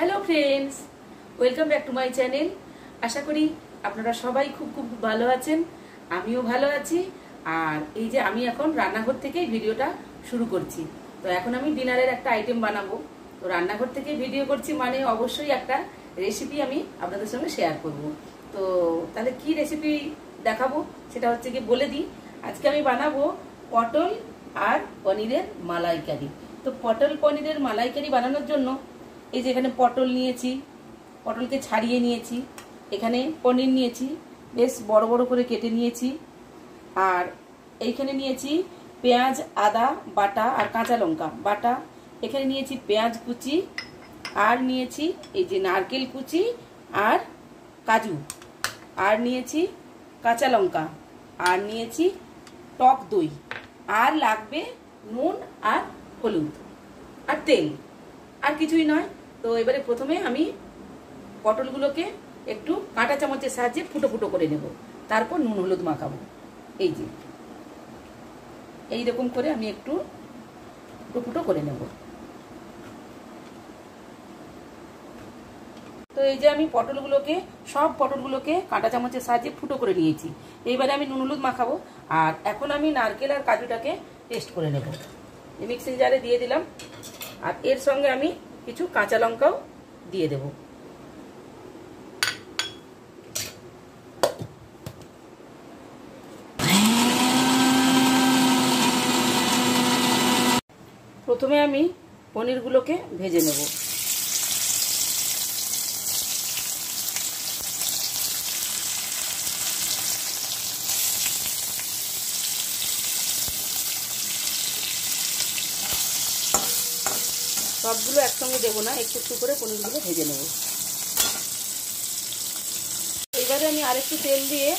Hello friends, welcome back to my channel. আশা করি আপনারা সবাই খুব খুব ভালো আছেন, আমিও ভালো আছি। আর এই যে আমি এখন রান্নাঘর থেকেই ভিডিওটা শুরু করছি। তো এখন আমি ডিনারের একটা আইটেম বানাবো। তো রান্নাঘর থেকে ভিডিও করছি মানে অবশ্যই একটা রেসিপি আমি আপনাদের সঙ্গে শেয়ার করব। তো তাহলে কি রেসিপি দেখাবো সেটা হচ্ছে কি বলে দিই। আজকে আমি বানাবো পটল আর পনিরের মালাইকারি। তো পটল পনিরের মালাইকারি বানানোর জন্য এই যে এখানে পটল নিয়েছি, পটলকে ছাড়িয়ে নিয়েছি। এখানে পনির নিয়েছি, বেশ বড় বড় করে কেটে নিয়েছি। আর এইখানে নিয়েছি পেঁয়াজ, আদা বাটা আর কাঁচা লঙ্কা বাটা। এখানে নিয়েছি পেঁয়াজ কুচি, আর নিয়েছি এই যে নারকেল কুচি আর কাজু, আর নিয়েছি কাঁচা লঙ্কা, আর নিয়েছি টক দই, আর লাগবে নুন আর হলুদ আর তেল, আর কিছুই নয়। তো এবারে প্রথমে আমি পটলগুলোকে একটু কাঁটা চামচের সাহায্যে ফুটো ফুটো করে নেব, তারপর নুন হলুদ মাখাবো। এই যে এইরকম করে আমি একটু ফুটো ফুটো করে নেব। তো এই যে আমি সব পটলগুলোকে কাঁটা চামচের সাহায্যে ফুটো করে নিয়েছি। এইবারে আমি নুন হলুদ মাখাবো। আর এখন আমি নারকেল আর কাজুটাকে পেস্ট করে নেব। মিক্সিং জারে দিয়ে দিলাম, আর এর সঙ্গে আমি কিছু কাঁচা লঙ্কাও দিয়ে দেব। প্রথমে আমি পনিরগুলোকে ভেজে নেব। সবগুলো একসঙ্গে দেবো না, একটু একটু করে পনিরগুলো ভেজে নেব। এবারে আমি আরেকটু তেল দিয়ে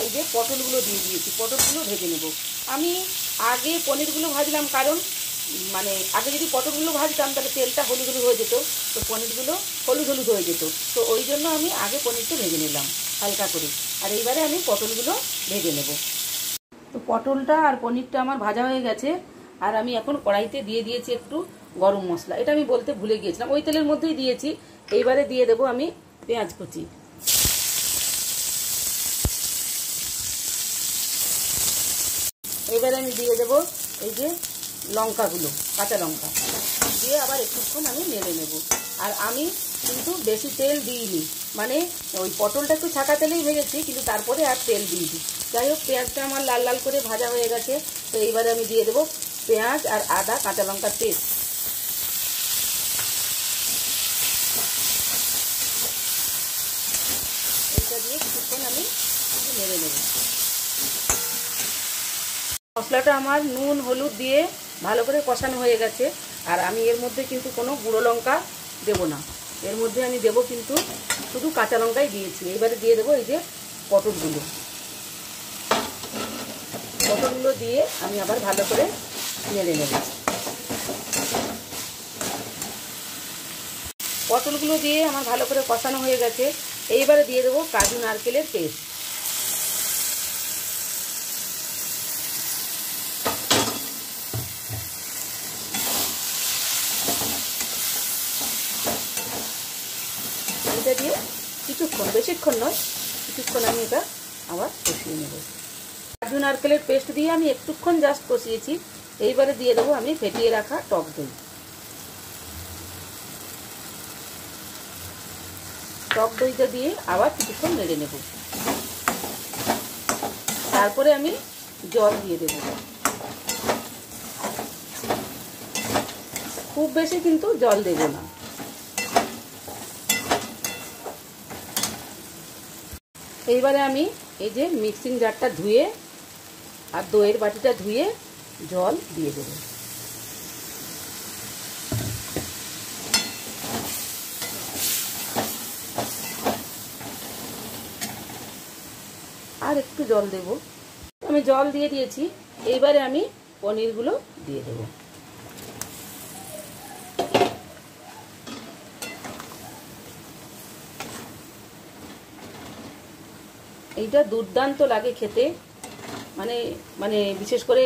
এই যে পটলগুলো দিয়ে দিয়েছি, পটলগুলো ভেজে নেব। আমি আগে পনিরগুলো ভাজলাম, কারণ আগে যদি পটলগুলো ভাজতাম তাহলে তেলটা হলুদ হলুদ হয়ে যেত, তো পনিরগুলো হলুদ হলুদ হয়ে যেত। তো ওই জন্য আমি আগে পনিরটা ভেজে নিলাম হালকা করে। আর এইবারে আমি পটলগুলো ভেজে নেব। তো পটলটা আর পনিরটা আমার ভাজা হয়ে গেছে। আর আমি এখন কড়াইতে দিয়ে দিয়েছি একটু গরম মশলা। এটা আমি বলতে ভুলে গিয়েছিলাম, ওই তেলের মধ্যেই দিয়েছি। এইবারে দিয়ে দেবো আমি পেঁয়াজ কুচি। এবারে আমি দিয়ে দেবো এই যে লঙ্কাগুলো, কাঁচা লঙ্কা দিয়ে আবার একটুক্ষণ আমি নেড়ে নেব। আর আমি কিন্তু বেশি তেল দিইনি, ওই পটলটা একটু ছাকা তেলেই ভেজেছি, কিন্তু তারপরে আর তেল দিইনি। যাই হোক, পেঁয়াজটা আমার লাল লাল করে ভাজা হয়ে গেছে। তো এইবারে আমি দিয়ে দেবো পেঁয়াজ আর আদা কাঁচা লঙ্কার পেস্ট। এইটা দিয়ে কিছুক্ষণ আমি নেড়ে নেব। মশলাটা আমার নুন হলুদ দিয়ে ভালো করে কষানো হয়ে গেছে। আর আমি এর মধ্যে কিন্তু কোনো গুঁড়ো লঙ্কা দেবো না, এর মধ্যে আমি দেবো কিন্তু শুধু কাঁচা লঙ্কাই দিয়েছি। এবারে দিয়ে দেবো এই যে পটলগুলো দিয়ে আমি আবার ভালো করে নেড়ে নেব। পটলগুলো দিয়ে আমার ভালো করে কষানো হয়ে গেছে। এইবারে দিয়ে দেবো কাজু নারকেলের পেস্ট। এটা দিয়ে কিছুক্ষণ, বেশিক্ষণ নয়, কিছুক্ষণ আমি এটা আবার কষিয়ে নেব। কাজু নারকেলের পেস্ট দিয়ে আমি একটুক্ষণ জাস্ট কষিয়েছি। এইবারে দিয়ে দেবো আমি ফেটিয়ে রাখা টক দই। টক দইটা দিয়ে আবার কিছুক্ষণ নেড়ে নেব। তারপরে আমি জল দিয়ে দেব। খুব বেশি কিন্তু জল দেব না। এইবারে আমি এই যে মিক্সিং জারটা ধুয়ে আর দইয়ের বাটিটা ধুয়ে জল দিয়ে দেব। আর একটু জল দেব। আমি জল দিয়ে দিয়েছি। এইবারে আমি পনিরগুলো দিয়ে দেব। এইটা দুর্দান্ত লাগে খেতে, বিশেষ করে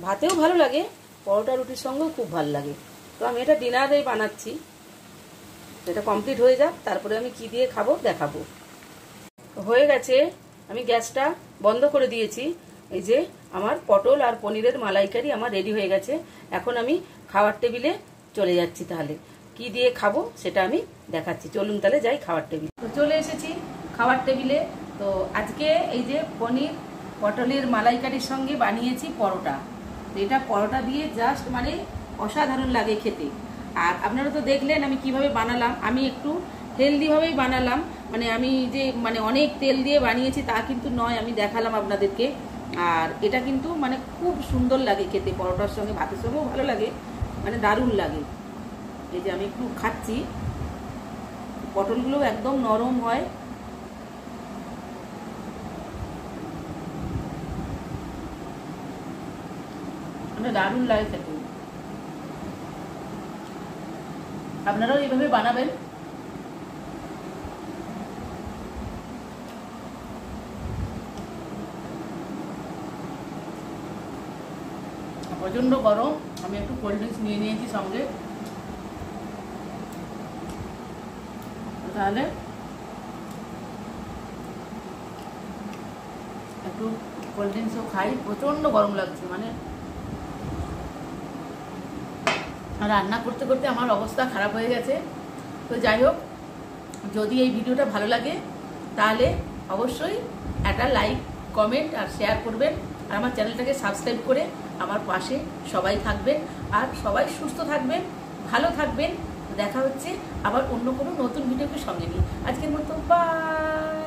ভাতেও ভালো লাগে, পরোটা রুটির সঙ্গেও খুব ভালো লাগে। তো আমি এটা ডিনারে বানাচ্ছি। এটা কমপ্লিট হয়ে যাক, তারপরে আমি কি দিয়ে খাবো দেখাবো। হয়ে গেছে, আমি গ্যাসটা বন্ধ করে দিয়েছি। এই যে আমার পটল আর পনিরের মালাইকারি আমার রেডি হয়ে গেছে। এখন আমি খাওয়ার টেবিলে চলে যাচ্ছি। তাহলে কি দিয়ে খাবো সেটা আমি দেখাচ্ছি। চলুন তাহলে যাই খাওয়ার টেবিলে। তো চলে এসেছি খাওয়ার টেবিলে। তো আজকে এই যে পনির পটলের মালাইকারির সঙ্গে বানিয়েছি পরোটা। তো এটা পরোটা দিয়ে জাস্ট মানে অসাধারণ লাগে খেতে। আর আপনারা তো দেখলেন আমি কিভাবে বানালাম। আমি একটু হেলদিভাবেই বানালাম, মানে আমি যে মানে অনেক তেল দিয়ে বানিয়েছি তা কিন্তু নয়, আমি দেখালাম আপনাদেরকে। আর এটা কিন্তু মানে খুব সুন্দর লাগে খেতে, পরোটার সঙ্গে ভাতের সঙ্গেও ভালো লাগে, মানে দারুণ লাগে। এই যে আমি একটু খাচ্ছি, পটলগুলো একদম নরম হয়। মানে দারুণ লাগে খেতে। আপনারাও এইভাবে বানাবেন। প্রচন্ড গরম, আমি একটু কোল্ড ড্রিঙ্কস নিয়ে নিয়েছি সঙ্গে। তাহলে একটু কোল্ড ড্রিঙ্কসও খাই, প্রচন্ড গরম লাগছে। মানে রান্না করতে করতে আমার অবস্থা খারাপ হয়ে গেছে। তো যাই হোক, যদি এই ভিডিওটা ভালো লাগে তাহলে অবশ্যই একটা লাইক, কমেন্ট আর শেয়ার করবেন। আর আমার চ্যানেলটাকে সাবস্ক্রাইব করে আমার পাশে সবাই থাকবেন। আর সবাই সুস্থ থাকবেন, ভালো থাকবেন। দেখা হচ্ছে আবার অন্য কোনো নতুন ভিডিওকে সঙ্গে নিয়ে। আজকের মতো বাই।